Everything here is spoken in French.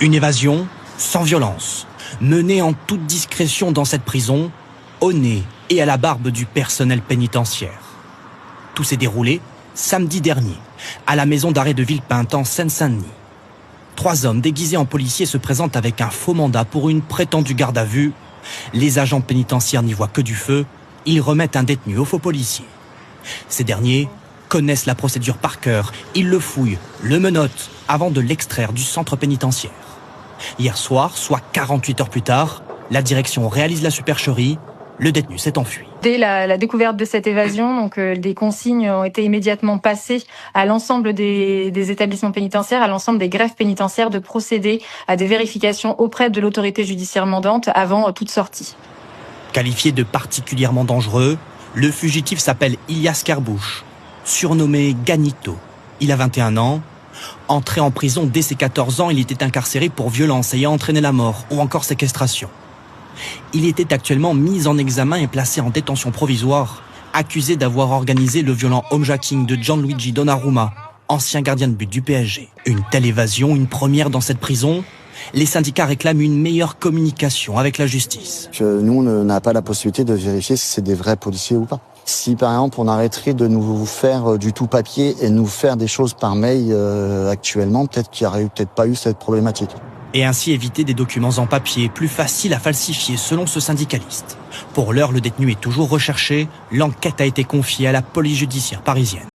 Une évasion sans violence, menée en toute discrétion dans cette prison, au nez et à la barbe du personnel pénitentiaire. Tout s'est déroulé samedi dernier, à la maison d'arrêt de Villepinte en Seine-Saint-Denis. 3 hommes déguisés en policiers se présentent avec un faux mandat pour une prétendue garde à vue. Les agents pénitentiaires n'y voient que du feu. Ils remettent un détenu au faux policier. Ces derniers connaissent la procédure par cœur. Ils le fouillent, le menottent, avant de l'extraire du centre pénitentiaire. Hier soir, soit 48 heures plus tard, la direction réalise la supercherie. Le détenu s'est enfui. Dès la découverte de cette évasion, des consignes ont été immédiatement passées à l'ensemble des établissements pénitentiaires, à l'ensemble des greffes pénitentiaires de procéder à des vérifications auprès de l'autorité judiciaire mandante avant toute sortie. Qualifié de particulièrement dangereux, le fugitif s'appelle Ilias Kerbouche, surnommé Ganito. Il a 21 ans. Entré en prison dès ses 14 ans, il était incarcéré pour violence ayant entraîné la mort ou encore séquestration. Il était actuellement mis en examen et placé en détention provisoire, accusé d'avoir organisé le violent homejacking de Gianluigi Donnarumma, ancien gardien de but du PSG. Une telle évasion, une première dans cette prison. Les syndicats réclament une meilleure communication avec la justice. Nous, on n'a pas la possibilité de vérifier si c'est des vrais policiers ou pas. Si par exemple on arrêterait de nous faire du tout papier et nous faire des choses par mail actuellement, peut-être qu'il n'y aurait peut-être pas eu cette problématique. Et ainsi éviter des documents en papier plus faciles à falsifier selon ce syndicaliste. Pour l'heure, le détenu est toujours recherché. L'enquête a été confiée à la police judiciaire parisienne.